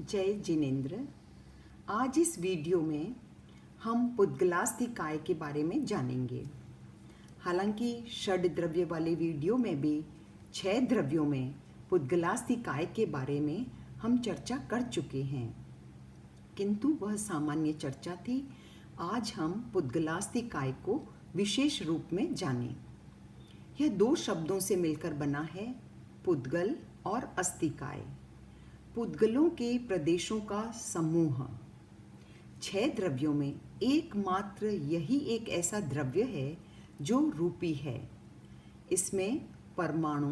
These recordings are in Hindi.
जय जिनेन्द्र। आज इस वीडियो में हम पुद्गलास्तिकाय के बारे में जानेंगे। हालांकि षड द्रव्य वाले वीडियो में भी 6 द्रव्यों में पुद्गलास्तिकाय के बारे में हम चर्चा कर चुके हैं, किंतु वह सामान्य चर्चा थी। आज हम पुद्गलास्तिकाय को विशेष रूप में जानें। यह 2 शब्दों से मिलकर बना है, पुद्गल और अस्तिकाय। पुद्गलों के प्रदेशों का समूह। 6 द्रव्यों में एकमात्र यही एक ऐसा द्रव्य है जो रूपी है। इसमें परमाणु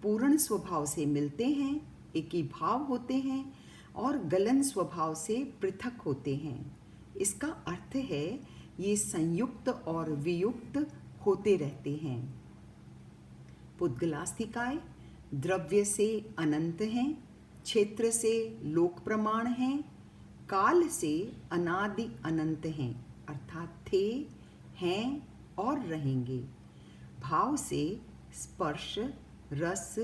पूर्ण स्वभाव से मिलते हैं, एकीभाव होते हैं और गलन स्वभाव से पृथक होते हैं। इसका अर्थ है ये संयुक्त और वियुक्त होते रहते हैं। पुद्गलास्तिकाय द्रव्य से अनंत हैं, क्षेत्र से लोक प्रमाण हैं, काल से अनादि अनंत हैं, अर्थात थे, हैं और रहेंगे। भाव से स्पर्श, रस,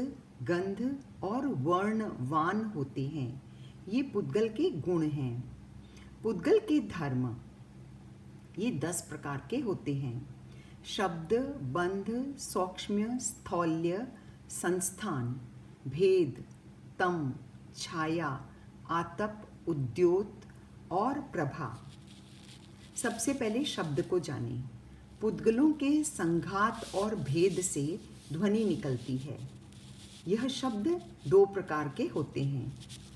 गंध और वर्णवान होते हैं। ये पुद्गल के गुण हैं। पुद्गल के धर्म ये 10 प्रकार के होते हैं। शब्द, बंध, सौक्ष्म्य, स्थौल्य, संस्थान, भेद, तम, छाया, आतप, उद्योत और प्रभा। सबसे पहले शब्द को जानें। पुद्गलों के संघात और भेद से ध्वनि निकलती है। यह शब्द 2 प्रकार के होते हैं,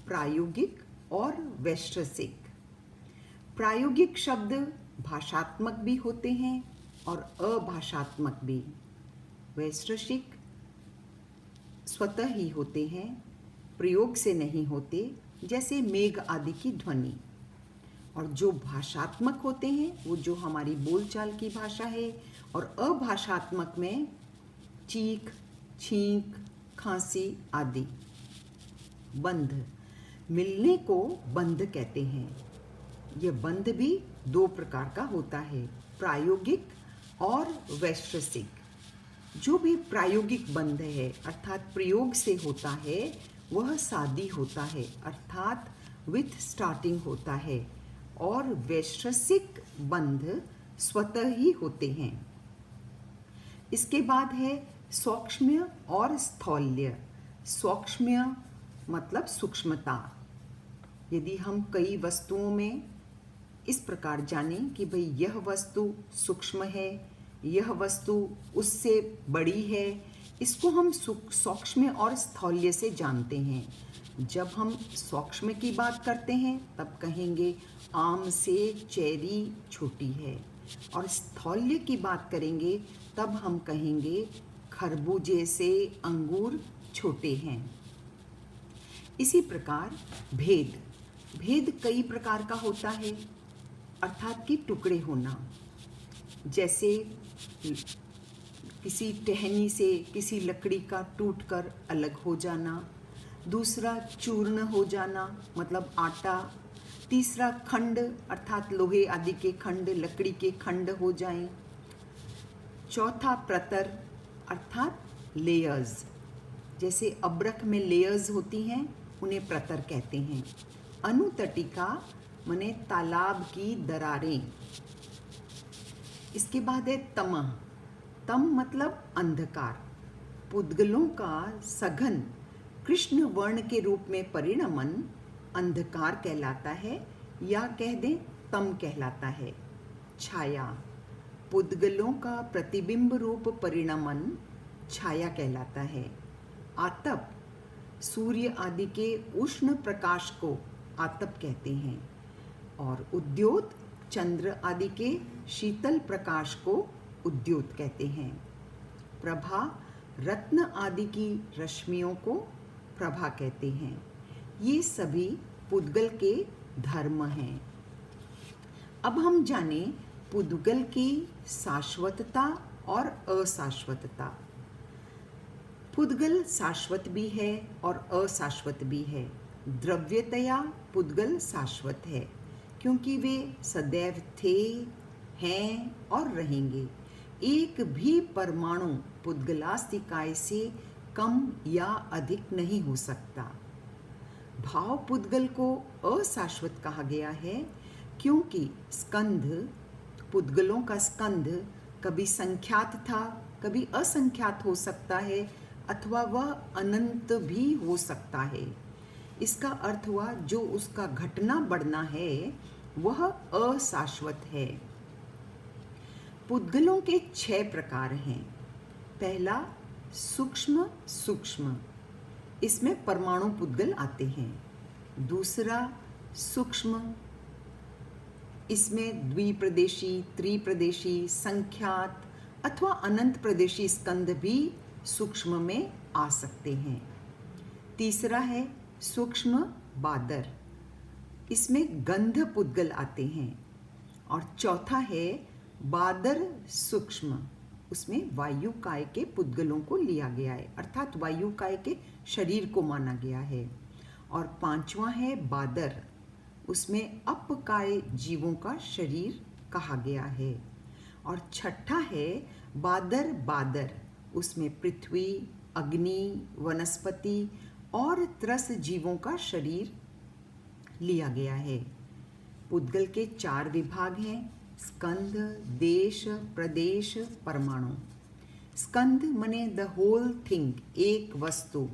प्रायोगिक और वैश्रसिक। प्रायोगिक शब्द भाषात्मक भी होते हैं और अभाषात्मक भी। वैश्रसिक स्वतः ही होते हैं, प्रयोग से नहीं होते, जैसे मेघ आदि की ध्वनि। और जो भाषात्मक होते हैं वो जो हमारी बोलचाल की भाषा है, और अभाषात्मक में चीख, छींक, खांसी आदि। बंध, मिलने को बंध कहते हैं। यह बंध भी 2 प्रकार का होता है, प्रायोगिक और वैश्रसिक। जो भी प्रायोगिक बंध है अर्थात प्रयोग से होता है, वह सादी होता है अर्थात विथ स्टार्टिंग होता है, और वैश्रसिक बंध स्वतः ही होते हैं। इसके बाद है सौक्ष्म्य और स्थौल्य। सौक्ष्म्य मतलब सूक्ष्मता। यदि हम कई वस्तुओं में इस प्रकार जानें कि भाई यह वस्तु सूक्ष्म है, यह वस्तु उससे बड़ी है, इसको हम सौक्ष्म्य और स्थौल्य से जानते हैं। जब हम सौक्ष्म की बात करते हैं तब कहेंगे आम से चेरी छोटी है, और स्थौल्य की बात करेंगे तब हम कहेंगे खरबूजे से अंगूर छोटे हैं। इसी प्रकार भेद। भेद कई प्रकार का होता है, अर्थात कि टुकड़े होना। जैसे किसी टहनी से किसी लकड़ी का टूटकर अलग हो जाना, दूसरा चूर्ण हो जाना मतलब आटा, तीसरा खंड अर्थात लोहे आदि के खंड, लकड़ी के खंड हो जाएं, चौथा प्रतर अर्थात लेयर्स। जैसे अब्रक में लेयर्स होती हैं, उन्हें प्रतर कहते हैं। अनुतटिका माने तालाब की दरारें। इसके बाद है तमः। तम मतलब अंधकार। पुद्गलों का सघन कृष्ण वर्ण के रूप में परिणमन अंधकार कहलाता है, या कह दें तम कहलाता है। छाया, पुद्गलों का प्रतिबिंब रूप परिणमन छाया कहलाता है। आतप, सूर्य आदि के उष्ण प्रकाश को आतप कहते हैं। और उद्योत, चंद्र आदि के शीतल प्रकाश को उद्योत कहते हैं। प्रभा, रत्न आदि की रश्मियों को प्रभा कहते हैं। ये सभी पुद्गल के धर्म हैं। अब हम जानें पुद्गल की शाश्वतता और अशाश्वतता। पुद्गल शाश्वत भी है और अशाश्वत भी है। द्रव्यतया पुद्गल शाश्वत है, क्योंकि वे सदैव थे, हैं और रहेंगे। एक भी परमाणु पुद्गलास्तिकाय से कम या अधिक नहीं हो सकता। भाव पुद्गल को अशाश्वत कहा गया है क्योंकि स्कंध, पुद्गलों का स्कंध कभी संख्यात था, कभी असंख्यात हो सकता है, अथवा वह अनंत भी हो सकता है। इसका अर्थ हुआ जो उसका घटना बढ़ना है वह अशाश्वत है। पुद्गलों के 6 प्रकार हैं। पहला सूक्ष्म सूक्ष्म, इसमें परमाणु पुद्गल आते हैं। दूसरा सूक्ष्म, इसमें द्विप्रदेशी, त्रिप्रदेशी, संख्यात अथवा अनंत प्रदेशी स्कंद भी सूक्ष्म में आ सकते हैं। तीसरा है सूक्ष्म बादर, इसमें गंध पुद्गल आते हैं। और चौथा है बादर सूक्ष्म, उसमें वायुकाय के पुद्गलों को लिया गया है, अर्थात वायुकाय के शरीर को माना गया है। और पांचवा है बादर, उसमें अपकाय जीवों का शरीर कहा गया है। और छठा है बादर बादर, उसमें पृथ्वी, अग्नि, वनस्पति और त्रस जीवों का शरीर लिया गया है। पुद्गल के 4 विभाग हैं, स्कंद, देश, प्रदेश, परमाणु। स्कंद मने द होल थिंग, एक वस्तु।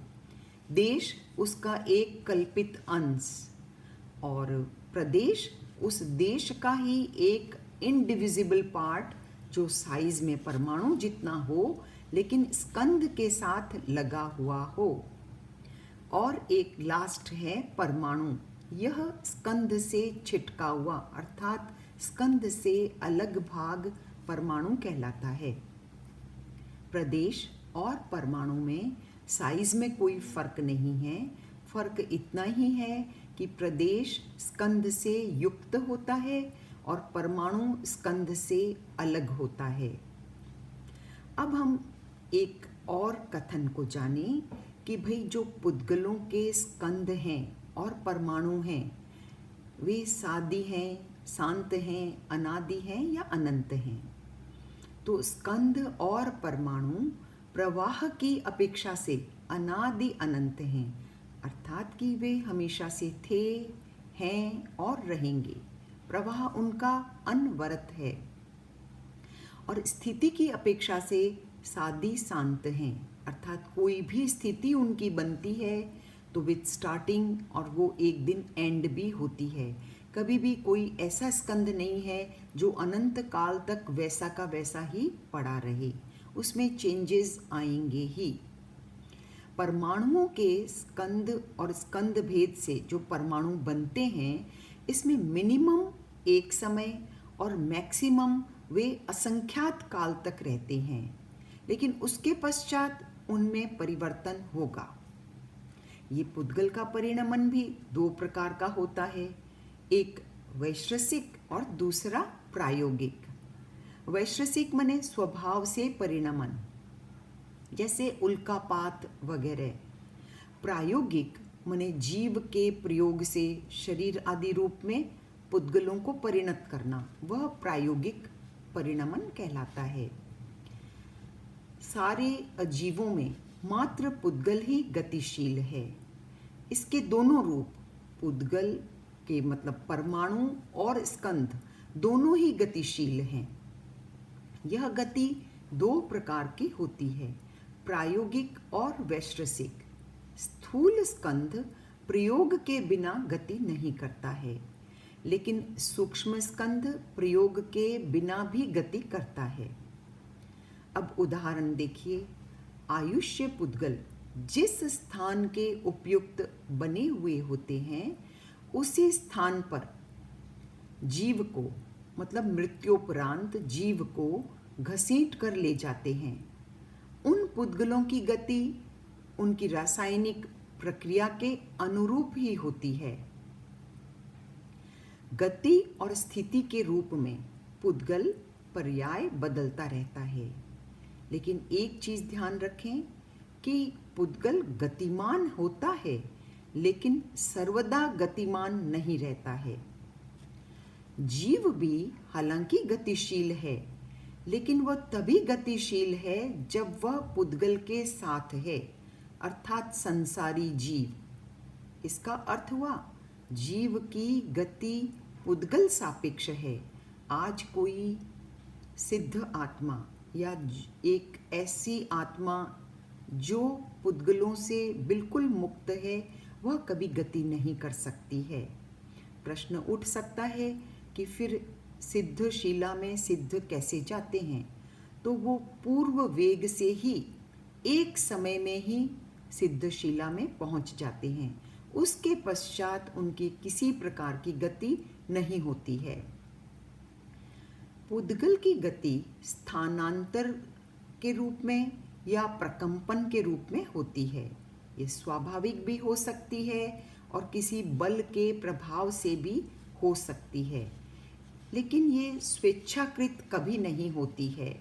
देश उसका एक कल्पित अंश। और प्रदेश उस देश का ही एक इनडिविजिबल पार्ट जो साइज में परमाणु जितना हो लेकिन स्कंद के साथ लगा हुआ हो। और एक लास्ट है परमाणु, यह स्कंद से छिटका हुआ अर्थात स्कंद से अलग भाग परमाणु कहलाता है। प्रदेश और परमाणु में साइज में कोई फर्क नहीं है, फर्क इतना ही है कि प्रदेश स्कंद से युक्त होता है और परमाणु स्कंद से अलग होता है। अब हम एक और कथन को जानें कि भाई जो पुद्गलों के स्कंद हैं और परमाणु हैं वे सादी हैं, शांत हैं, अनादि हैं या अनंत हैं। तो स्कंद और परमाणु प्रवाह की अपेक्षा से अनादि अनंत हैं, अर्थात कि वे हमेशा से थे, हैं और रहेंगे। प्रवाह उनका अनवरत है। और स्थिति की अपेक्षा से सादी शांत हैं, अर्थात कोई भी स्थिति उनकी बनती है तो विद स्टार्टिंग और वो एक दिन एंड भी होती है। कभी भी कोई ऐसा स्कंद नहीं है जो अनंत काल तक वैसा का वैसा ही पड़ा रहे, उसमें चेंजेस आएंगे ही। परमाणुओं के स्कंद और स्कंद भेद से जो परमाणु बनते हैं इसमें मिनिमम एक समय और मैक्सिमम वे असंख्यात काल तक रहते हैं, लेकिन उसके पश्चात उनमें परिवर्तन होगा। ये पुद्गल का परिणमन भी 2 प्रकार का होता है, एक वैश्रसिक और दूसरा प्रायोगिक। वैश्रसिक मने स्वभाव से परिणमन, जैसे उल्कापात वगैरह। प्रायोगिक मने जीव के प्रयोग से शरीर आदि रूप में पुद्गलों को परिणत करना, वह प्रायोगिक परिणमन कहलाता है। सारे अजीवों में मात्र पुद्गल ही गतिशील है। इसके दोनों रूप, पुद्गल के मतलब परमाणु और स्कंद दोनों ही गतिशील हैं। यह गति 2 प्रकार की होती है, प्रायोगिक और वैश्रसिक। स्थूल स्कंद प्रयोग के बिना गति नहीं करता है, लेकिन सूक्ष्म स्कंद प्रयोग के बिना भी गति करता है। अब उदाहरण देखिए, आयुष्य पुद्गल जिस स्थान के उपयुक्त बने हुए होते हैं उसी स्थान पर जीव को मतलब मृत्योपरांत जीव को घसीट कर ले जाते हैं। उन पुद्गलों की गति उनकी रासायनिक प्रक्रिया के अनुरूप ही होती है। गति और स्थिति के रूप में पुद्गल पर्याय बदलता रहता है, लेकिन एक चीज ध्यान रखें कि पुद्गल गतिमान होता है लेकिन सर्वदा गतिमान नहीं रहता है। जीव भी हालांकि गतिशील है, लेकिन वह तभी गतिशील है जब वह पुद्गल के साथ है, अर्थात संसारी जीव। इसका अर्थ हुआ जीव की गति पुद्गल सापेक्ष है। आज कोई सिद्ध आत्मा या एक ऐसी आत्मा जो पुद्गलों से बिल्कुल मुक्त है, वह कभी गति नहीं कर सकती है। प्रश्न उठ सकता है कि फिर सिद्ध शिला में सिद्ध कैसे जाते हैं? तो वो पूर्व वेग से ही एक समय में ही सिद्ध शिला में पहुंच जाते हैं। उसके पश्चात उनकी किसी प्रकार की गति नहीं होती है। पुद्गल की गति स्थानांतर के रूप में या प्रकंपन के रूप में होती है। ये स्वाभाविक भी हो सकती है और किसी बल के प्रभाव से भी हो सकती है, लेकिन ये स्वेच्छाकृत कभी नहीं होती है।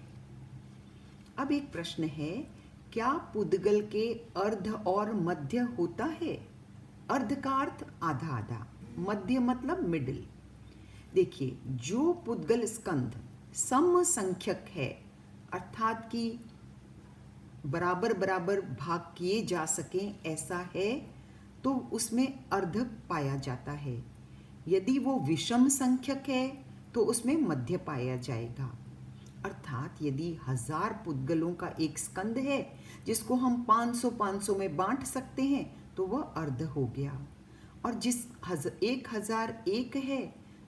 अब एक प्रश्न है, क्या पुद्गल के अर्ध और मध्य होता है? अर्ध का अर्थ आधा आधा, मध्य मतलब मिडिल। देखिए, जो पुद्गल स्कंध समसंख्यक है, अर्थात कि बराबर बराबर भाग किए जा सकें ऐसा है, तो उसमें अर्ध पाया जाता है। यदि वो विषम संख्यक है तो उसमें मध्य पाया जाएगा। अर्थात यदि 1000 पुद्गलों का एक स्कंद है जिसको हम 500-500 में बांट सकते हैं, तो वह अर्ध हो गया। और जिस 1001 है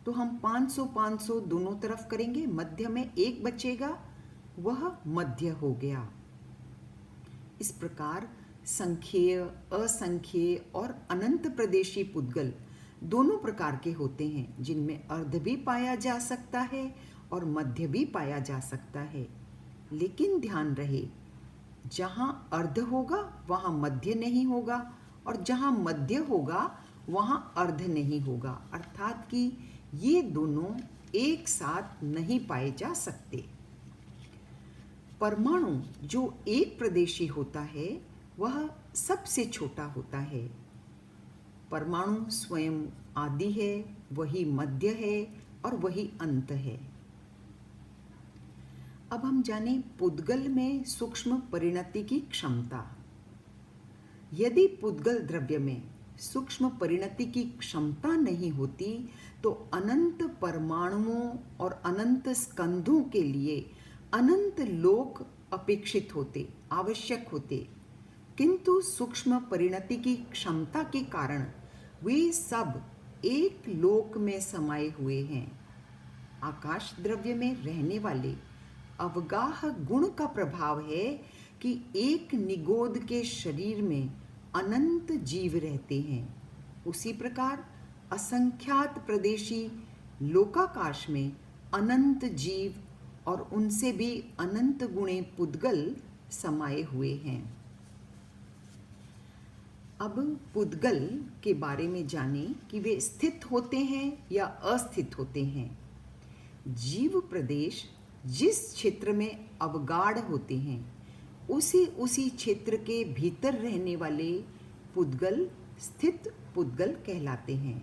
तो हम 500-500 दोनों तरफ करेंगे, मध्य में एक बचेगा, वह मध्य हो गया। इस प्रकार संख्येय, असंख्येय और अनंत प्रदेशी पुद्गल दोनों प्रकार के होते हैं, जिनमें अर्ध भी पाया जा सकता है और मध्य भी पाया जा सकता है। लेकिन ध्यान रहे, जहाँ अर्ध होगा वहाँ मध्य नहीं होगा, और जहाँ मध्य होगा वहाँ अर्ध नहीं होगा। अर्थात कि ये दोनों एक साथ नहीं पाए जा सकते। परमाणु जो एक प्रदेशी होता है वह सबसे छोटा होता है। परमाणु स्वयं आदि है, वही मध्य है और वही अंत है। अब हम जानें पुद्गल में सूक्ष्म परिणति की क्षमता। यदि पुद्गल द्रव्य में सूक्ष्म परिणति की क्षमता नहीं होती तो अनंत परमाणुओं और अनंत स्कंधों के लिए अनंत लोक अपेक्षित होते, आवश्यक होते। किंतु सूक्ष्म परिणति की क्षमता के कारण वे सब एक लोक में समाये हुए हैं। आकाश द्रव्य में रहने वाले अवगाह गुण का प्रभाव है कि एक निगोद के शरीर में अनंत जीव रहते हैं। उसी प्रकार असंख्यात प्रदेशी लोकाकाश में अनंत जीव और उनसे भी अनंत गुणे पुद्गल समाये हुए हैं। अब पुद्गल के बारे में जानें कि वे स्थित होते हैं या अस्थित होते हैं। जीव प्रदेश जिस क्षेत्र में अवगाढ़ होते हैं, उसी क्षेत्र के भीतर रहने वाले पुद्गल स्थित पुद्गल कहलाते हैं।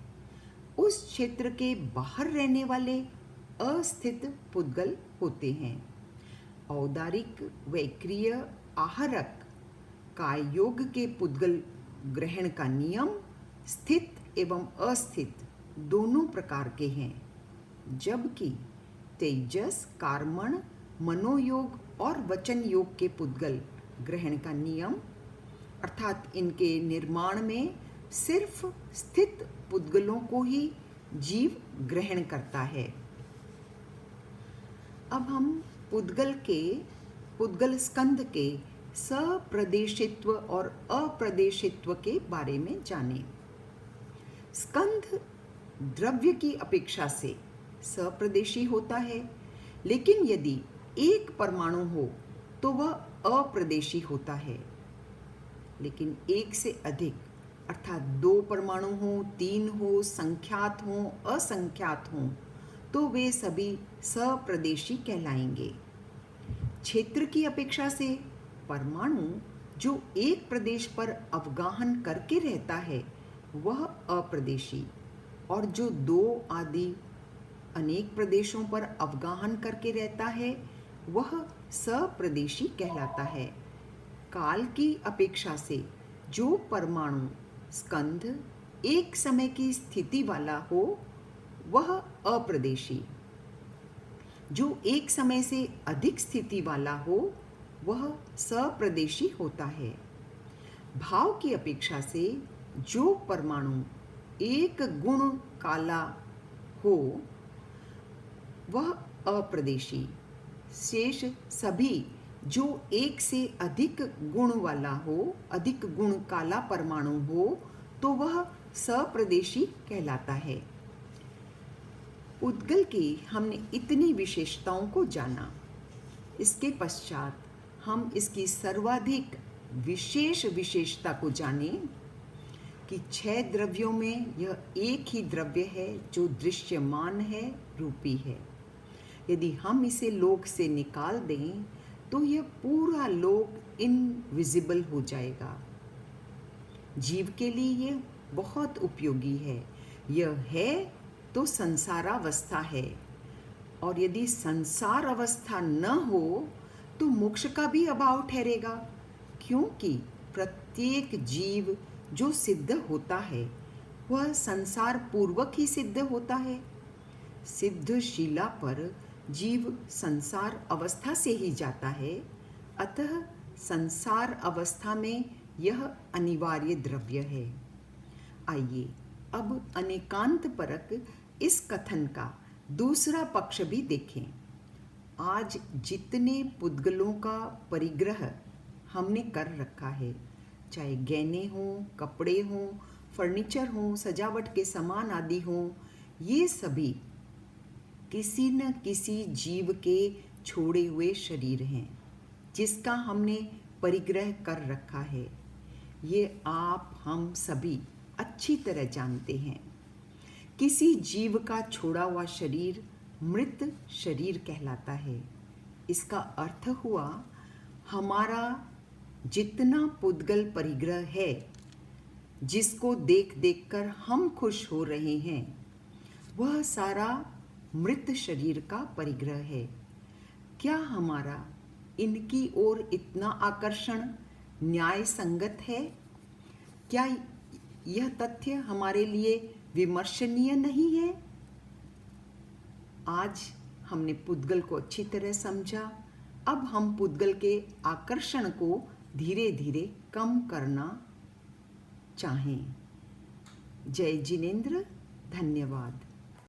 उस क्षेत्र के बाहर रहने वाले अस्थित पुद्गल होते हैं। औदारिक वैक्रिय आहरक कायोग के पुद्गल ग्रहण का नियम स्थित एवं अस्थित दोनों प्रकार के हैं, जबकि तेजस, कार्मण, मनोयोग और वचन योग के पुद्गल ग्रहण का नियम अर्थात इनके निर्माण में सिर्फ स्थित पुद्गलों को ही जीव ग्रहण करता है। अब हम पुद्गल स्कंध के सप्रदेशित्व और अप्रदेशित्व के बारे में जानें। स्कंध द्रव्य की अपेक्षा से सप्रदेशी होता है, लेकिन यदि एक परमाणु हो तो वह अप्रदेशी होता है। लेकिन एक से अधिक अर्थात 2 परमाणु हो, 3 हो, संख्यात हो, असंख्यात हो, तो वे सभी सप्रदेशी कहलाएंगे। क्षेत्र की अपेक्षा से परमाणु जो एक प्रदेश पर अवगाहन करके रहता है वह अप्रदेशी, और जो 2 आदि अनेक प्रदेशों पर अवगाहन करके रहता है वह सप्रदेशी कहलाता है। काल की अपेक्षा से जो परमाणु स्कंध एक समय की स्थिति वाला हो वह अप्रदेशी, जो एक समय से अधिक स्थिति वाला हो वह सप्रदेशी होता है। भाव की अपेक्षा से जो परमाणु एक गुण काला हो वह अप्रदेशी, शेष सभी जो एक से अधिक गुण वाला हो, अधिक गुण काला परमाणु हो तो वह सप्रदेशी कहलाता है। उद्गल की हमने इतनी विशेषताओं को जाना। इसके पश्चात हम इसकी सर्वाधिक विशेष विशेषता को जानें कि 6 द्रव्यों में यह एक ही द्रव्य है जो दृश्यमान है, रूपी है। यदि हम इसे लोक से निकाल दें तो यह पूरा लोक इनविजिबल हो जाएगा। जीव के लिए यह बहुत उपयोगी है। यह है तो संसारावस्था है, और यदि संसार अवस्था न हो तो मोक्ष का भी अभाव ठहरेगा, क्योंकि प्रत्येक जीव जो सिद्ध होता है वह संसार पूर्वक ही सिद्ध होता है। सिद्ध शिला पर जीव संसार अवस्था से ही जाता है, अतः संसार अवस्था में यह अनिवार्य द्रव्य है। आइए अब अनेकांत परक इस कथन का दूसरा पक्ष भी देखें। आज जितने पुद्गलों का परिग्रह हमने कर रखा है, चाहे गहने हों, कपड़े हों, फर्नीचर हों, सजावट के सामान आदि हों, ये सभी किसी न किसी जीव के छोड़े हुए शरीर हैं जिसका हमने परिग्रह कर रखा है। ये आप हम सभी अच्छी तरह जानते हैं। किसी जीव का छोड़ा हुआ शरीर मृत शरीर कहलाता है। इसका अर्थ हुआ हमारा जितना पुद्गल परिग्रह है, जिसको देख देख कर हम खुश हो रहे हैं, वह सारा मृत शरीर का परिग्रह है। क्या हमारा इनकी ओर इतना आकर्षण न्याय संगत है? क्या यह तथ्य हमारे लिए विमर्शनीय नहीं है? आज हमने पुद्गल को अच्छी तरह समझा। अब हम पुद्गल के आकर्षण को धीरे धीरे कम करना चाहें। जय जिनेंद्र, धन्यवाद।